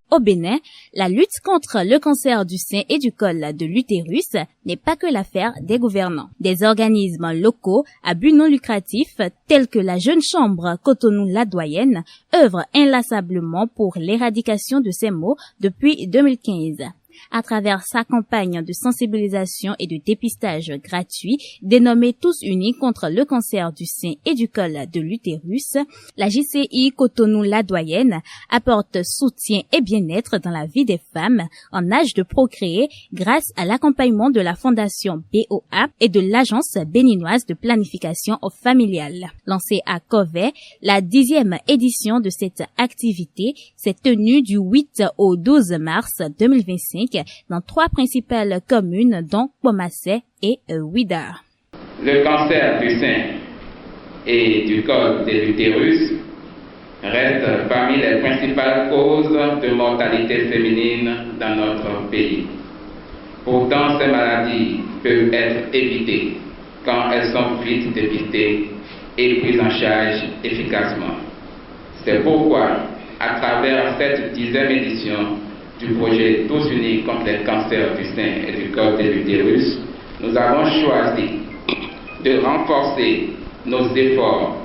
Au Bénin, la lutte contre le cancer du sein et du col de l'utérus n'est pas que l'affaire des gouvernants. Des organismes locaux à but non lucratif tels que la Jeune Chambre Cotonou-Ladoyenne œuvrent inlassablement pour l'éradication de ces maux depuis 2015. À travers sa campagne de sensibilisation et de dépistage gratuit, dénommée Tous unis contre le cancer du sein et du col de l'utérus, la JCI Cotonou-Ladoyenne apporte soutien et bien-être dans la vie des femmes en âge de procréer grâce à l'accompagnement de la Fondation BOA et de l'Agence béninoise de planification familiale. Lancée à Covey, la 10e édition de cette activité s'est tenue du 8 au 12 mars 2025 dans 3 principales communes dont Pomassé et Ouida. Le cancer du sein et du col de l'utérus reste parmi les principales causes de mortalité féminine dans notre pays. Pourtant, ces maladies peuvent être évitées quand elles sont vite dépistées et prises en charge efficacement. C'est pourquoi, à travers cette 10e édition du projet Tous unis contre les cancers du sein et du col de l'utérus, nous avons choisi de renforcer nos efforts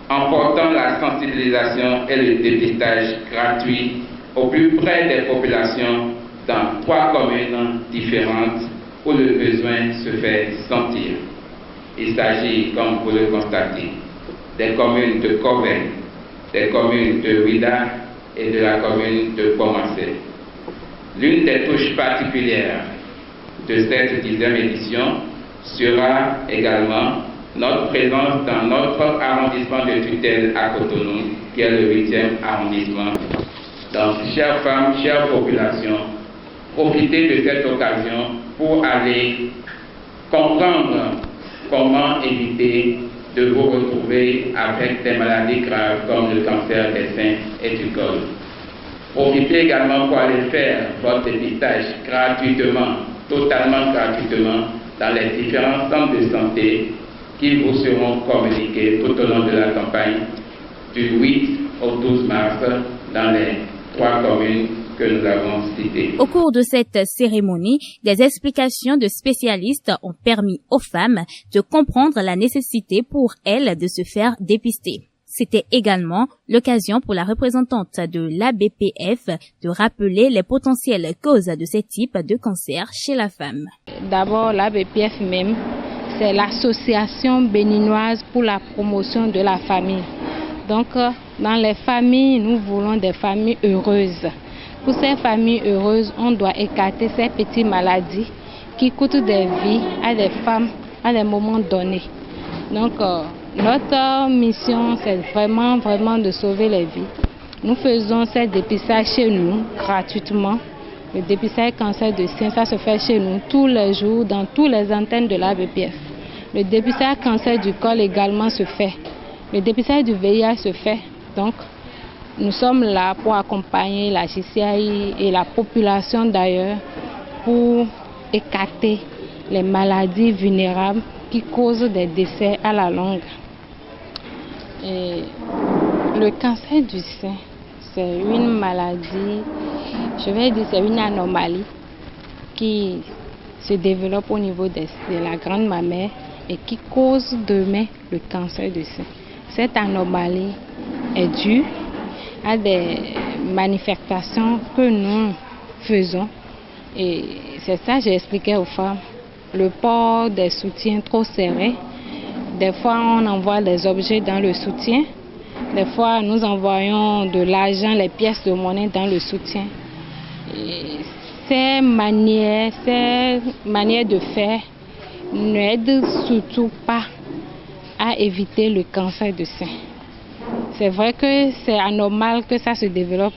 en portant la sensibilisation et le dépistage gratuit au plus près des populations dans 3 communes différentes où le besoin se fait sentir. Il s'agit, comme vous le constatez, des communes de Covey, des communes de Ouida et de la commune de Pomassé. L'une des touches particulières de cette 10e édition sera également notre présence dans notre arrondissement de tutelle à Cotonou, qui est le 8e arrondissement. Donc, chères femmes, chères populations, profitez de cette occasion pour aller comprendre comment éviter de vous retrouver avec des maladies graves comme le cancer des seins et du col. Profitez également pour aller faire votre dépistage gratuitement, totalement gratuitement, dans les différents centres de santé qui vous seront communiqués tout au long de la campagne du 8 au 12 mars dans les 3 communes que nous avons citées. Au cours de cette cérémonie, des explications de spécialistes ont permis aux femmes de comprendre la nécessité pour elles de se faire dépister. C'était également l'occasion pour la représentante de l'ABPF de rappeler les potentielles causes de ces types de cancers chez la femme. D'abord, l'ABPF même, c'est l'association béninoise pour la promotion de la famille. Donc, dans les familles, nous voulons des familles heureuses. Pour ces familles heureuses, on doit écarter ces petites maladies qui coûtent des vies à des femmes à des moments donnés. Donc, notre mission, c'est vraiment de sauver les vies. Nous faisons ce dépistage chez nous gratuitement. Le dépistage cancer de sein, ça se fait chez nous tous les jours dans toutes les antennes de l'ABPF. Le dépistage cancer du col également se fait. Le dépistage du VIH se fait. Donc, nous sommes là pour accompagner la JCI et la population d'ailleurs pour écarter les maladies vulnérables qui causent des décès à la longue. Et le cancer du sein, c'est une maladie, je vais dire c'est une anomalie qui se développe au niveau de la grande mammaire et qui cause demain le cancer du sein. Cette anomalie est due à des manifestations que nous faisons et c'est ça que j'ai expliqué aux femmes. Le port des soutiens trop serrés, des fois on envoie des objets dans le soutien, des fois nous envoyons de l'argent, les pièces de monnaie dans le soutien. Et ces manières de faire n'aident surtout pas à éviter le cancer du sein. C'est vrai que c'est anormal que ça se développe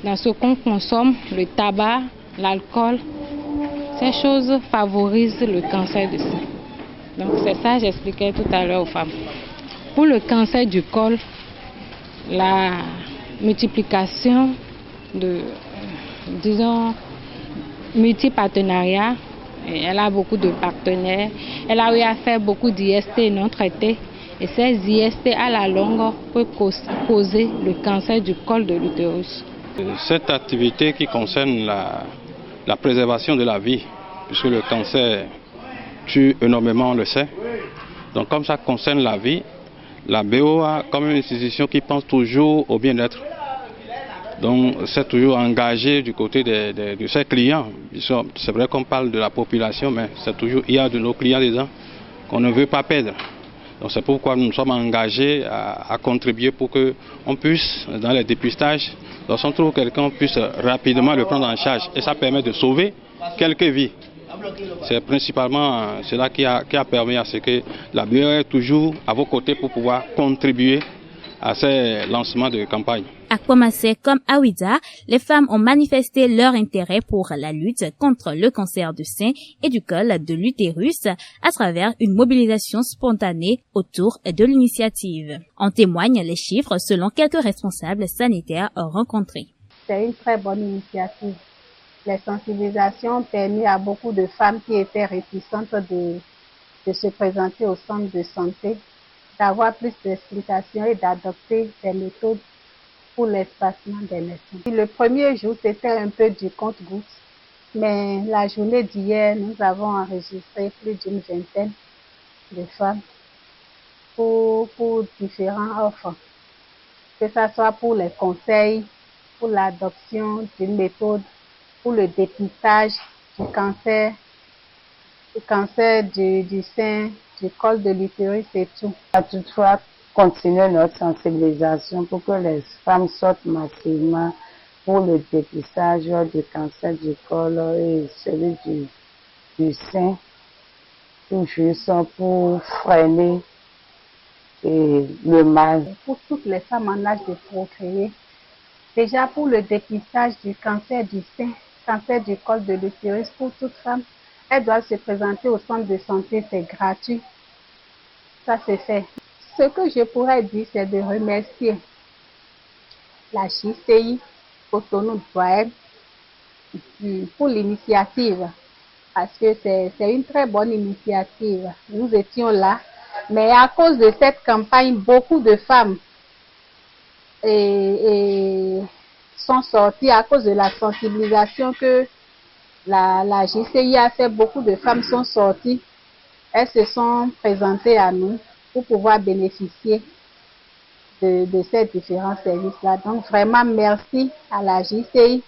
dans ce qu'on consomme, le tabac, l'alcool. Ces choses favorisent le cancer du sein. Donc c'est ça que j'expliquais tout à l'heure aux femmes. Pour le cancer du col, la multiplication de, multipartenariats, elle a beaucoup de partenaires, elle a eu à faire beaucoup d'IST non traités Et ces IST à la longue peuvent causer le cancer du col de l'utérus. Cette activité qui concerne la préservation de la vie, puisque le cancer tue énormément, on le sait. Donc comme ça concerne la vie, la BOA comme une institution qui pense toujours au bien-être. Donc c'est toujours engagé du côté de ses clients. C'est vrai qu'on parle de la population, mais c'est toujours il y a de nos clients dedans qu'on ne veut pas perdre. Donc c'est pourquoi nous sommes engagés à contribuer pour qu'on puisse, dans les dépistages, lorsqu'on trouve quelqu'un, on puisse rapidement le prendre en charge. Et ça permet de sauver quelques vies. C'est principalement cela qui a permis à ce que la BOA est toujours à vos côtés pour pouvoir contribuer à ces lancements de campagne. À Kwamasé comme à Ouidah, les femmes ont manifesté leur intérêt pour la lutte contre le cancer du sein et du col de l'utérus à travers une mobilisation spontanée autour de l'initiative. En témoignent les chiffres selon quelques responsables sanitaires rencontrés. C'est une très bonne initiative. Les sensibilisations ont permis à beaucoup de femmes qui étaient réticentes de se présenter au centre de santé, d'avoir plus d'explications et d'adopter des méthodes pour l'espacement des naissances. Le premier jour, c'était un peu du compte-gouttes, mais la journée d'hier, nous avons enregistré plus d'une vingtaine de femmes pour différents offres, que ce soit pour les conseils, pour l'adoption d'une méthode, pour le dépistage du cancer du sein, du col de l'utérus et tout. Toutefois, continuer notre sensibilisation pour que les femmes sortent massivement pour le dépistage du cancer du col et celui du sein, tout juste pour freiner le mal. Pour toutes les femmes en âge de procréer, déjà pour le dépistage du cancer du sein, cancer du col de l'utérus, pour toute femme, elles doivent se présenter au centre de santé, c'est gratuit. Ça c'est fait. Ce que je pourrais dire, c'est de remercier la JCI, Cotonou-Douaeb, pour l'initiative, parce que c'est une très bonne initiative. Nous étions là, mais à cause de cette campagne, beaucoup de femmes sont sorties à cause de la sensibilisation que la JCI a fait. Beaucoup de femmes sont sorties, elles se sont présentées à nous pour pouvoir bénéficier de ces différents services-là. Donc vraiment merci à la JCI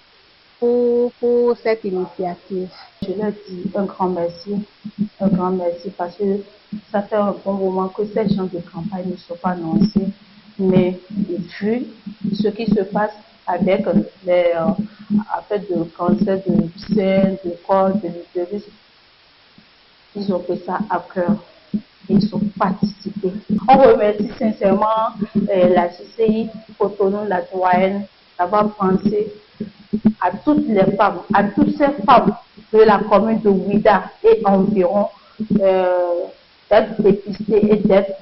pour cette initiative. Je leur dis un grand merci parce que ça fait un bon moment que ces gens de campagne ne sont pas annoncés, mais vu ce qui se passe avec les affaires de cancer de sein, de col, de l'utérus, ils ont fait ça à cœur. Ils ont participé. On remercie sincèrement la CCI, Cotonou, la doyenne, d'avoir pensé à toutes les femmes, à toutes ces femmes de la commune de Ouidah et environ d'être dépistées et d'être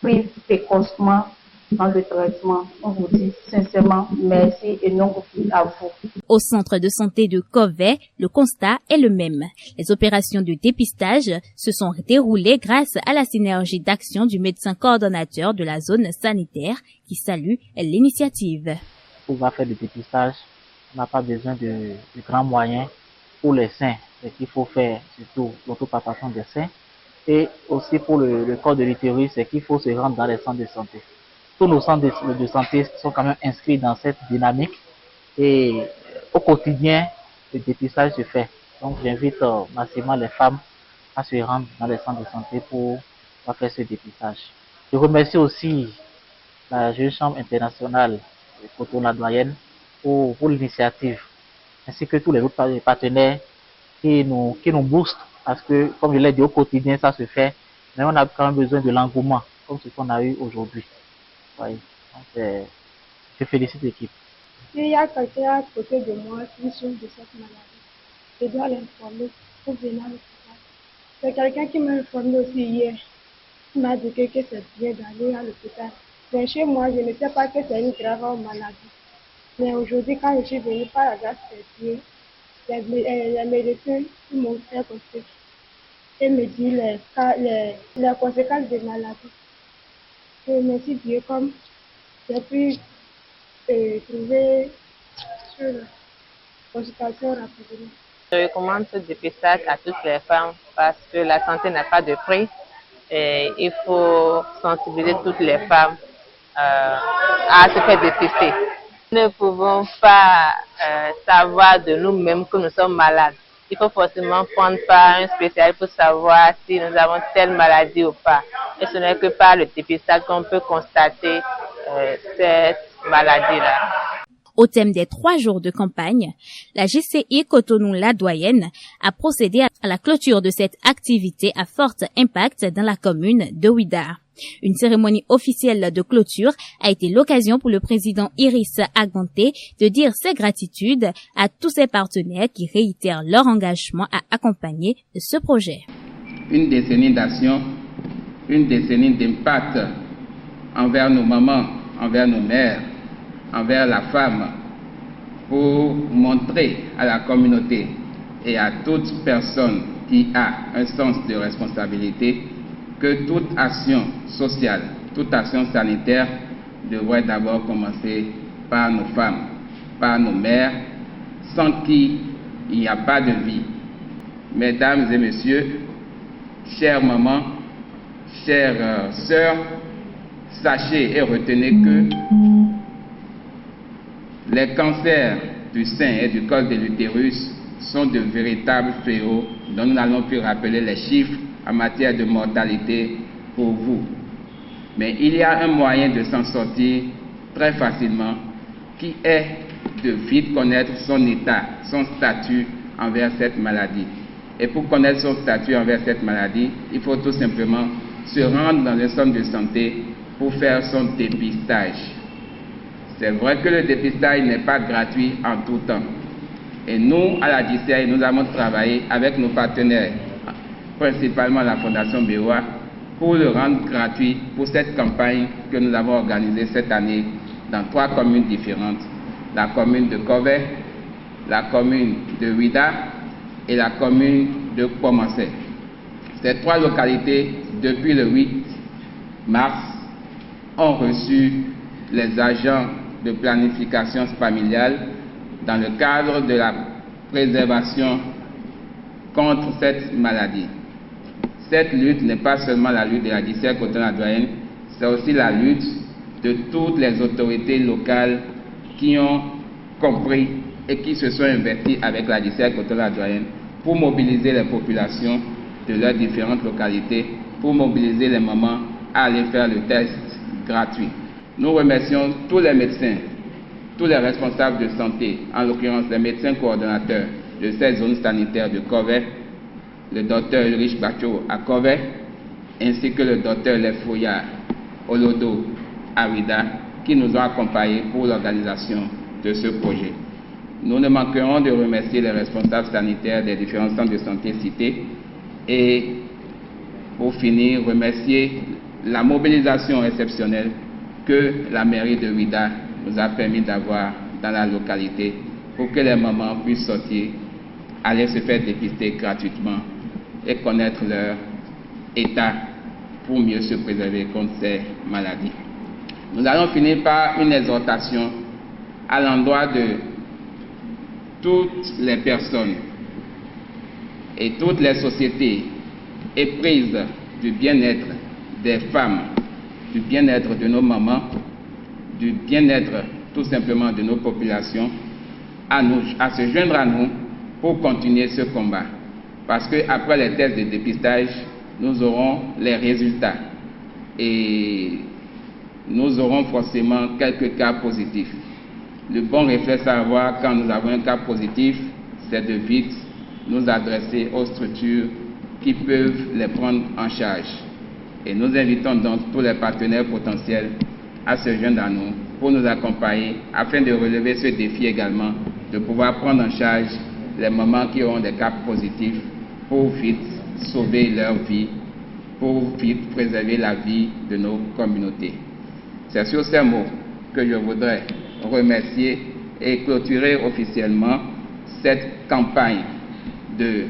prises précocement dans le traitement. On vous dit sincèrement merci et non à vous. Au centre de santé de Kovet, le constat est le même. Les opérations de dépistage se sont déroulées grâce à la synergie d'action du médecin coordonnateur de la zone sanitaire qui salue l'initiative. Pour pouvoir faire du dépistage, on n'a pas besoin de grands moyens pour les seins. Ce qu'il faut faire, surtout l'autopalpation des seins. Et aussi pour le col de l'utérus, c'est qu'il faut se rendre dans les centres de santé. Tous nos centres de santé sont quand même inscrits dans cette dynamique et au quotidien, le dépistage se fait. Donc j'invite massivement les femmes à se rendre dans les centres de santé pour faire ce dépistage. Je remercie aussi la Jeune Chambre internationale de Cotonou-la-Doyenne pour l'initiative, ainsi que tous les autres partenaires qui nous boostent, parce que, comme je l'ai dit, au quotidien, ça se fait, mais on a quand même besoin de l'engouement, comme ce qu'on a eu aujourd'hui. Oui. Donc, je félicite l'équipe. S'il y a quelqu'un à côté de moi qui souffre de cette maladie, je dois l'informer pour venir à l'hôpital. C'est quelqu'un qui m'a informé aussi hier. Il m'a dit que c'est bien d'aller à l'hôpital. Mais chez moi, je ne sais pas que c'est une grave maladie. Mais aujourd'hui, quand je suis venue par la grâce de Dieu, les médecins m'ont fait consulter et me dit les conséquences de maladie. Merci Dieu, comme j'ai pu trouver sur la consultation rapidement. Je recommande ce dépistage à toutes les femmes parce que la santé n'a pas de prix et il faut sensibiliser toutes les femmes à se faire dépister. Nous ne pouvons pas savoir de nous-mêmes que nous sommes malades. Il faut forcément prendre par un spécialiste pour savoir si nous avons telle maladie ou pas. Et ce n'est que par le dépistage qu'on peut constater cette maladie-là. Au thème des 3 jours de campagne, la JCI Cotonou-La-Doyenne a procédé à la clôture de cette activité à fort impact dans la commune de Ouidah. Une cérémonie officielle de clôture a été l'occasion pour le président Iris Aganté de dire ses gratitudes à tous ses partenaires qui réitèrent leur engagement à accompagner ce projet. Une décennie d'action, une décennie d'impact envers nos mamans, envers nos mères, envers la femme, pour montrer à la communauté et à toute personne qui a un sens de responsabilité que toute action sociale, toute action sanitaire devrait d'abord commencer par nos femmes, par nos mères, sans qui il n'y a pas de vie. Mesdames et messieurs, chères mamans, chères sœurs, sachez et retenez que les cancers du sein et du col de l'utérus sont de véritables fléaux dont nous n'allons plus rappeler les chiffres en matière de mortalité pour vous. Mais il y a un moyen de s'en sortir très facilement qui est de vite connaître son état, son statut envers cette maladie. Et pour connaître son statut envers cette maladie, il faut tout simplement se rendre dans un centre de santé pour faire son dépistage. C'est vrai que le dépistage n'est pas gratuit en tout temps. Et nous, à la JCI, nous avons travaillé avec nos partenaires, principalement la Fondation BOA, pour le rendre gratuit pour cette campagne que nous avons organisée cette année dans 3 communes différentes. La commune de Kové, la commune de Ouidah et la commune de Pomancé. Ces 3 localités, depuis le 8 mars, ont reçu les agents de planification familiale dans le cadre de la préservation contre cette maladie. Cette lutte n'est pas seulement la lutte de la JCI Cotonou-La-Doyenne, c'est aussi la lutte de toutes les autorités locales qui ont compris et qui se sont investies avec la JCI Cotonou-La-Doyenne pour mobiliser les populations de leurs différentes localités, pour mobiliser les mamans à aller faire le test gratuit. Nous remercions tous les médecins, tous les responsables de santé, en l'occurrence les médecins coordonnateurs de cette zone sanitaire de Kové, le docteur Ulrich Bacho à Kové, ainsi que le docteur Lefouya Olodo à Ouidah, qui nous ont accompagnés pour l'organisation de ce projet. Nous ne manquerons de remercier les responsables sanitaires des différents centres de santé cités et, pour finir, remercier la mobilisation exceptionnelle que la mairie de Ouidah nous a permis d'avoir dans la localité pour que les mamans puissent sortir, aller se faire dépister gratuitement et connaître leur état pour mieux se préserver contre ces maladies. Nous allons finir par une exhortation à l'endroit de toutes les personnes et toutes les sociétés éprises du bien-être des femmes, du bien-être de nos mamans, du bien-être tout simplement de nos populations, à se joindre à nous pour continuer ce combat. Parce qu'après les tests de dépistage, nous aurons les résultats et nous aurons forcément quelques cas positifs. Le bon réflexe à avoir quand nous avons un cas positif, c'est de vite nous adresser aux structures qui peuvent les prendre en charge. Et nous invitons donc tous les partenaires potentiels à se joindre à nous pour nous accompagner afin de relever ce défi également, de pouvoir prendre en charge les mamans qui auront des cas positifs pour vite sauver leur vie, pour vite préserver la vie de nos communautés. C'est sur ces mots que je voudrais remercier et clôturer officiellement cette campagne de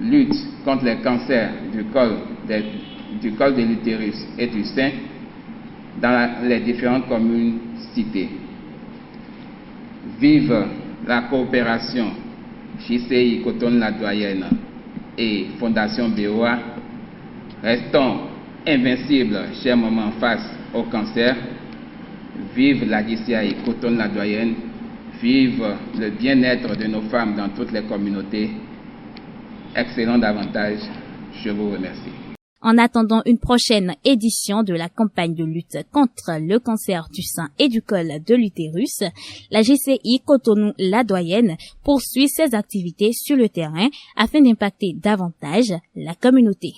lutte contre les cancers du col de l'utérus et du sein dans les différentes communes citées. Vive la coopération JCI Cotonne-la-Doyenne et Fondation BOA. Restons invincibles, chers mamans, face au cancer. Vive la JCI Cotonne-la-Doyenne. Vive le bien-être de nos femmes dans toutes les communautés. Excellent davantage. Je vous remercie. En attendant une prochaine édition de la campagne de lutte contre le cancer du sein et du col de l'utérus, la JCI Cotonou-la-Doyenne poursuit ses activités sur le terrain afin d'impacter davantage la communauté.